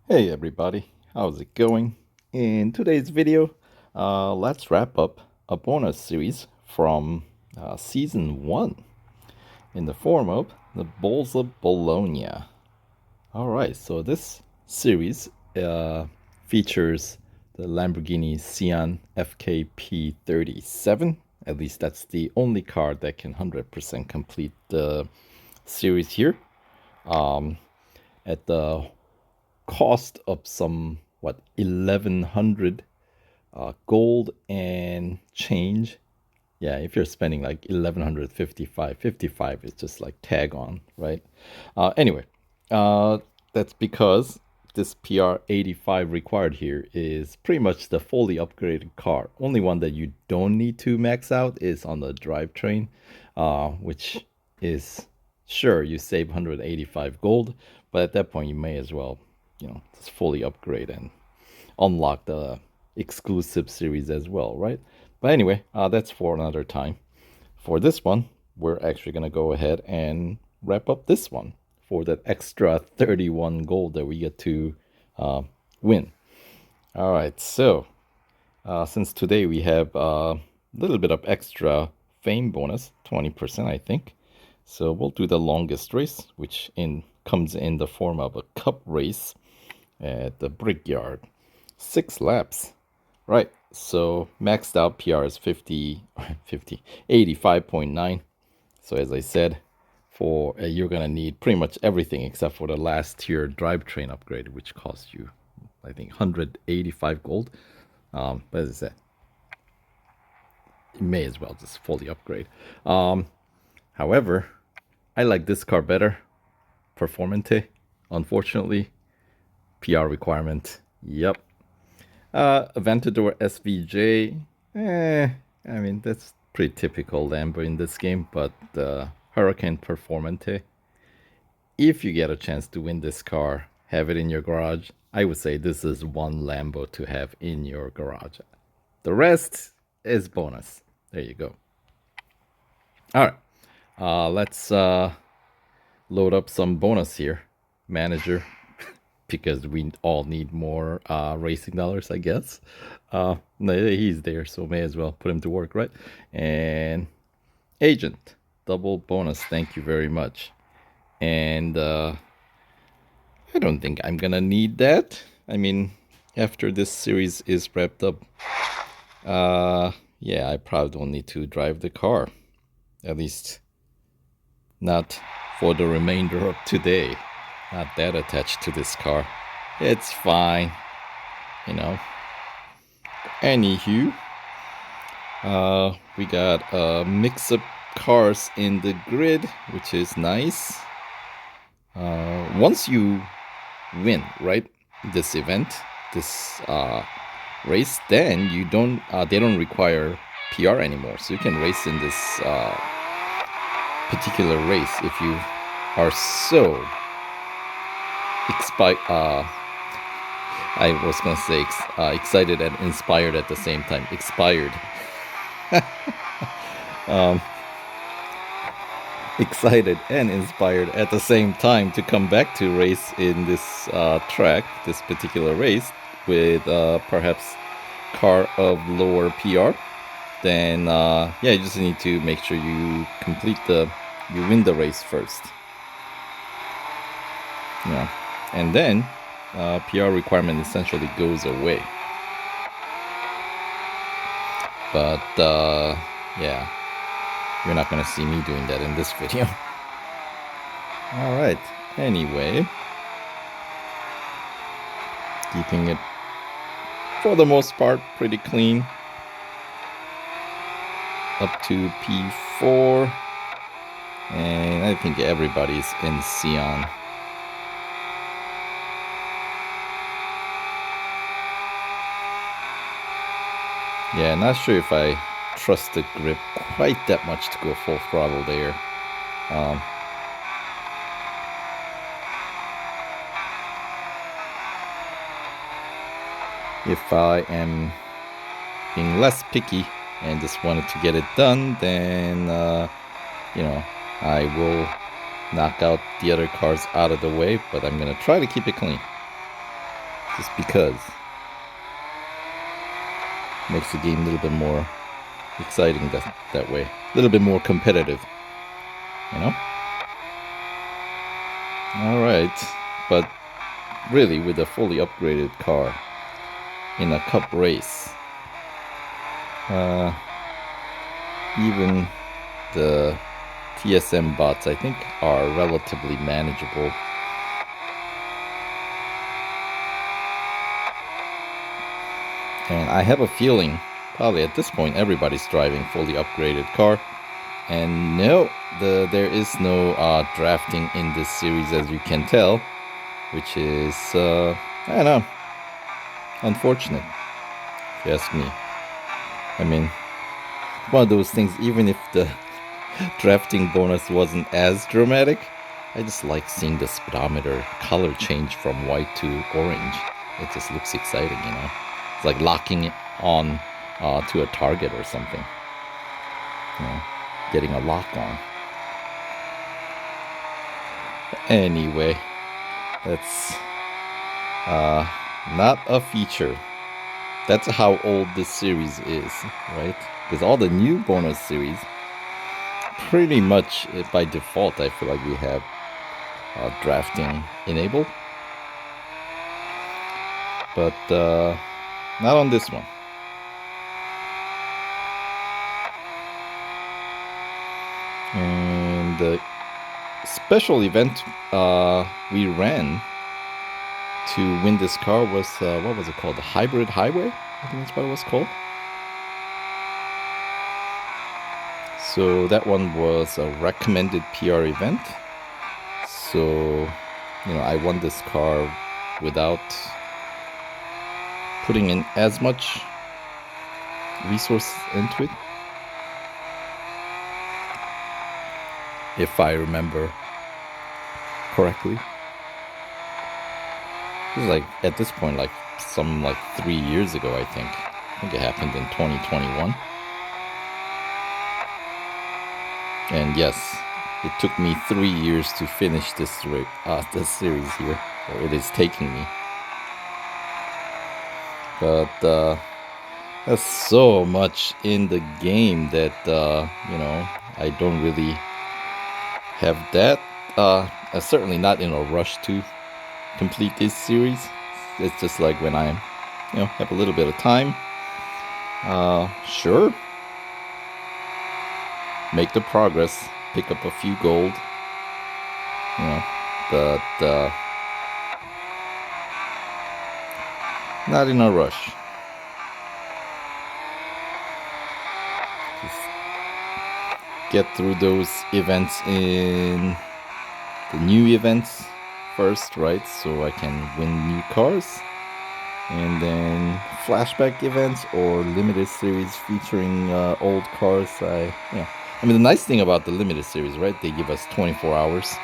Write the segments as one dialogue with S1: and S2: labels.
S1: Hey everybody, how's it going? In today's video, let's wrap up a bonus series from season 1 in the form of the Bulls of Bologna. Alright, so this series features the Lamborghini Sián FKP37. At least that's the only car that can 100% complete the series here. At the cost of some 1100 gold and change. Yeah, if you're spending like 1155 is just like tag on, right? Anyway, that's because this PR 85 required here is pretty much the fully upgraded car. Only one that you don't need to max out is on the drivetrain, which is sure you save 185 gold, but at that point you may as well, just fully upgrade and unlock the exclusive series as well, right? But anyway, that's for another time. For this one, we're actually going to go ahead and wrap up this one for that extra 31 gold that we get to win. All right, so since today we have a little bit of extra fame bonus, 20%, I think. So we'll do the longest race, which comes in the form of a cup race at the Brickyard. 6 laps. Right, so maxed out PR is 85.9. So as I said, for you're gonna need pretty much everything except for the last tier drivetrain upgrade, which costs you, I think, 185 gold. But as I said, you may as well just fully upgrade. However, I like this car better. Performante, unfortunately, PR requirement. Yep. Aventador SVJ. I mean, that's pretty typical Lambo in this game, but Huracán Performante. If you get a chance to win this car, have it in your garage, I would say this is one Lambo to have in your garage. The rest is bonus. There you go. All right. Let's load up some bonus here. Manager. Because we all need more racing dollars, I guess. No, he's there, so may as well put him to work, right? And agent, double bonus, thank you very much. And I don't think I'm gonna need that. I mean, after this series is wrapped up, yeah, I probably don't need to drive the car. At least not for the remainder of today. Not that attached to this car. It's fine, you know. Anywho, we got a mix of cars in the grid, which is nice. Once you win, right, this event, this race, then you don't. They don't require PR anymore, so you can race in this particular race if you are so I was gonna say excited and inspired at the same time. Expired. Excited and inspired at the same time to come back to race in this track, this particular race, with perhaps car of lower PR. Then yeah, you just need to make sure you win the race first. Yeah. And then PR requirement essentially goes away. But yeah, you're not gonna see me doing that in this video. All right. Anyway, keeping it for the most part pretty clean. Up to P4, and I think everybody's in Sián. Yeah, not sure if I trust the grip quite that much to go full throttle there. If I am being less picky and just wanted to get it done, then, I will knock out the other cars out of the way, but I'm going to try to keep it clean. just because makes the game a little bit more exciting that way, a little bit more competitive, you know. All right, but really, with a fully upgraded car in a cup race, even the TSM bots, I think, are relatively manageable. And I have a feeling, probably at this point, everybody's driving fully upgraded car. And no, there is no drafting in this series, as you can tell, which is, I don't know, unfortunate, if you ask me. I mean, one of those things, even if the drafting bonus wasn't as dramatic, I just like seeing the speedometer color change from white to orange. It just looks exciting, you know. It's like locking it on to a target or something. You know, getting a lock on. Anyway, that's not a feature. That's how old this series is, right? Because all the new bonus series, pretty much by default, I feel like we have drafting enabled. But not on this one. And the special event we ran to win this car was, what was it called? The Hybrid Highway? I think that's what it was called. So that one was a recommended PR event. So, you know, I won this car without putting in as much resource into it, if I remember correctly. This is like, at this point, like 3 years ago, I think. I think it happened in 2021. And yes, it took me 3 years to finish this series here, or it is taking me. But there's so much in the game that you know, I don't really have that. Certainly not in a rush to complete this series. It's just like when I, you know, have a little bit of time. Sure, make the progress, pick up a few gold, you know, but not in a rush. Just get through those events in the new events first, right? So I can win new cars. And then flashback events or limited series featuring old cars. I mean, the nice thing about the limited series, right? They give us 24 hours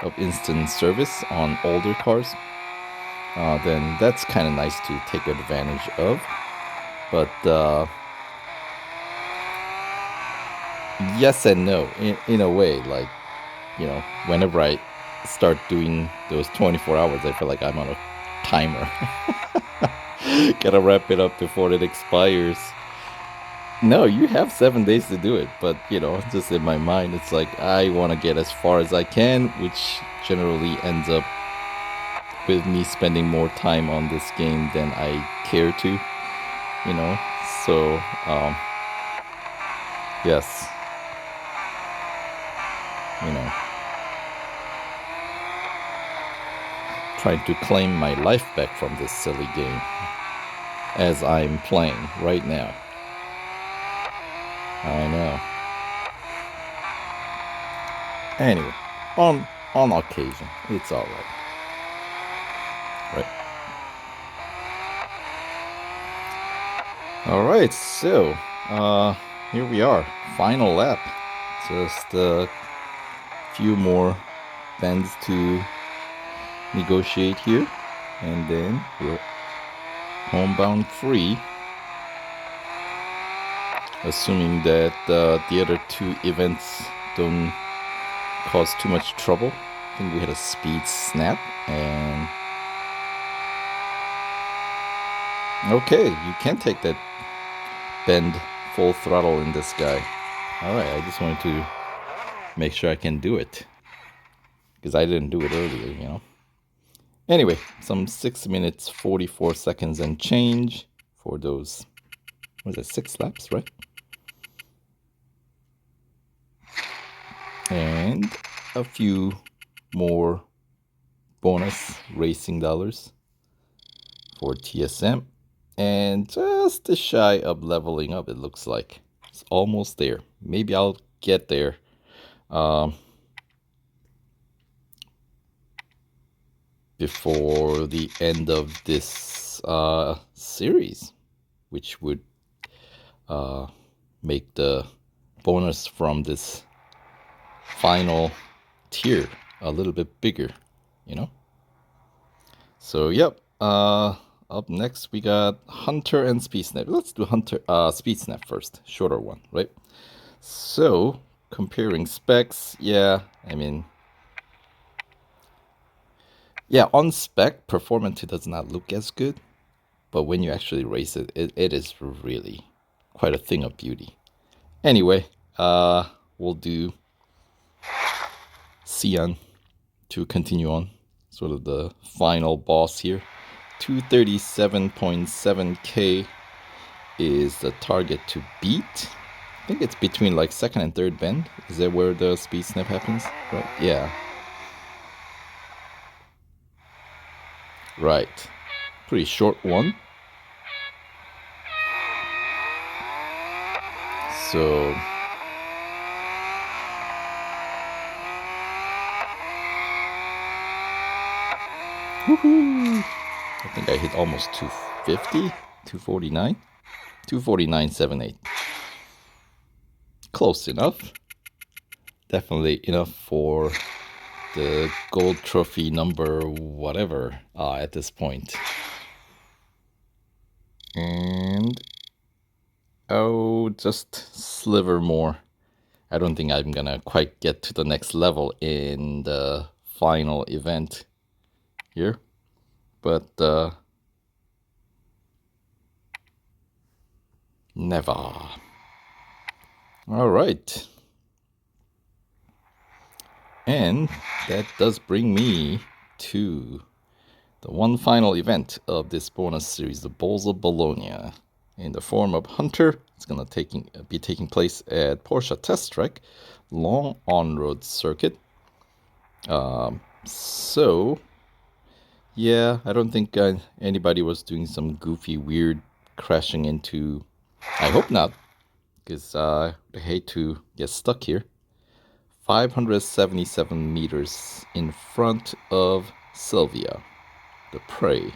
S1: of instant service on older cars. Then that's kind of nice to take advantage of. But yes and no, in a way. Like, you know, whenever I start doing those 24 hours, I feel like I'm on a timer. Gotta wrap it up before it expires. No, you have 7 days to do it, but you know, just in my mind, it's like I want to get as far as I can, which generally ends up with me spending more time on this game than I care to, you know. So yes, you know, trying to claim my life back from this silly game as I'm playing right now. I know. Anyway, on occasion, it's all right. Right. All right. So, here we are, final lap. Just a few more bends to negotiate here, and then we're homebound free. Assuming that the other two events don't cause too much trouble. I think we had a speed snap, and Okay, you can take that bend full throttle in this guy. Alright, I just wanted to make sure I can do it. Because I didn't do it earlier, you know. Anyway, some 6 minutes, 44 seconds and change for those, what is it, 6 laps, right? And a few more bonus racing dollars for TSM. And just shy of leveling up, it looks like. It's almost there. Maybe I'll get there. Before the end of this series, which would make the bonus from this final tier a little bit bigger, you know? So, yep. Up next, we got Hunter and Speed Snap. Let's do Speed Snap first. Shorter one, right? So, comparing specs, yeah, I mean, yeah, on spec, Performante does not look as good, but when you actually race it, it is really quite a thing of beauty. Anyway, we'll do Sián to continue on, sort of the final boss here. 237.7k is the target to beat. I think it's between like second and third bend. Is that where the speed snap happens? Right? Yeah. Right. Pretty short one. So woohoo! I think I hit almost 250, 249, 249.78. Close enough. Definitely enough for the gold trophy number whatever at this point. And oh, just sliver more. I don't think I'm gonna quite get to the next level in the final event here, but never. All right. And that does bring me to the one final event of this bonus series, the Bulls of Bologna, in the form of Hunter. It's going to be taking place at Porsche Test Track, long on-road circuit. So, yeah, I don't think anybody was doing some goofy, weird crashing into... I hope not, because I hate to get stuck here. 577 meters in front of Sylvia, the prey.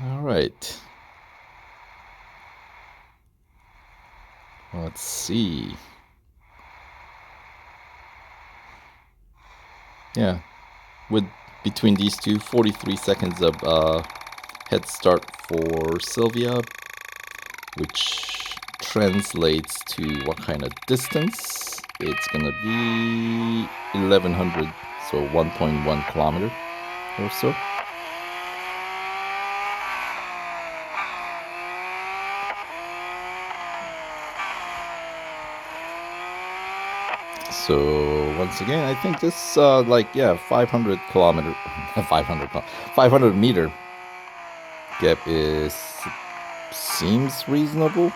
S1: All right. Let's see. Yeah, with between these two, 43 seconds of head start for Sylvia, which translates to what kind of distance? It's gonna be 1100, so 1.1 kilometer or so. So once again, I think this 500 kilometer, 500 meter gap seems reasonable,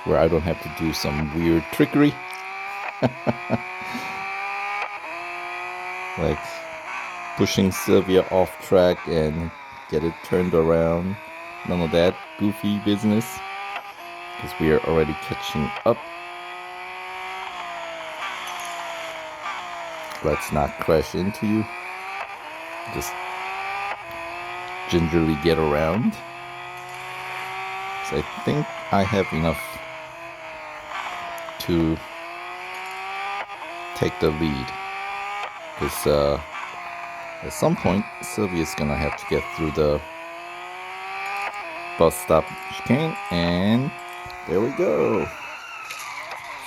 S1: where I don't have to do some weird trickery. Like pushing Sylvia off track and get it turned around. None of that goofy business, because we are already catching up. Let's not crash into you. Just gingerly get around. So I think I have enough to take the lead. Because at some point, Sylvia's gonna have to get through the bus stop chicane, and there we go.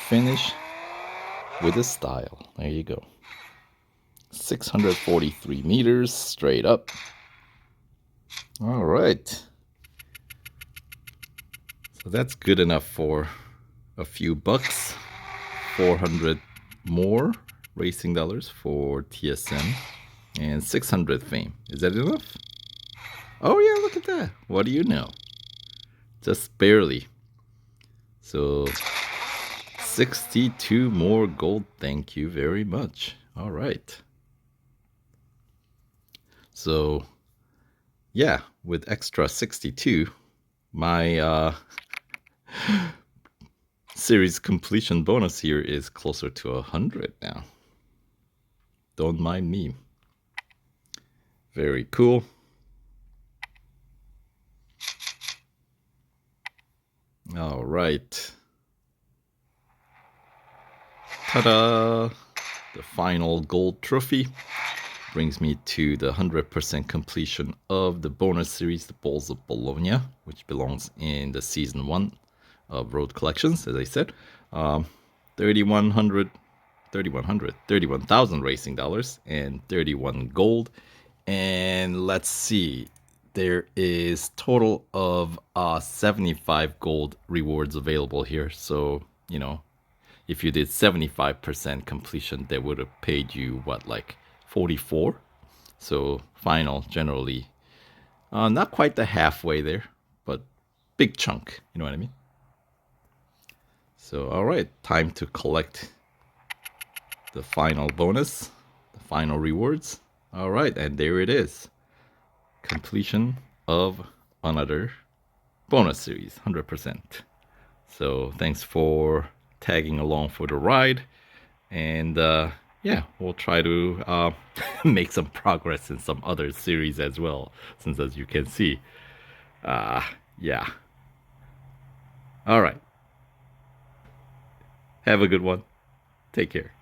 S1: Finish with a style. There you go. 643 meters straight up. All right. So that's good enough for a few bucks. 400 more racing dollars for TSM and 600 fame. Is that enough? Oh yeah, look at that. What do you know? Just barely. So 62 more gold. Thank you very much. All right. So yeah, with extra 62, my series completion bonus here is closer to 100 now. Don't mind me. Very cool. All right. Ta-da! The final gold trophy brings me to the 100% completion of the bonus series, the Bulls of Bologna, which belongs in the season 1 of Road Collections, as I said. 31,000 racing dollars and 31 gold. And let's see, there is total of 75 gold rewards available here. So, you know, if you did 75% completion, they would have paid you what, like 44? So final generally not quite the halfway there, but big chunk, you know what I mean? So all right, time to collect the final bonus, the final rewards. All right, and there it is. Completion of another bonus series, 100%. So thanks for tagging along for the ride. And yeah, we'll try to make some progress in some other series as well, since as you can see, yeah. All right. Have a good one. Take care.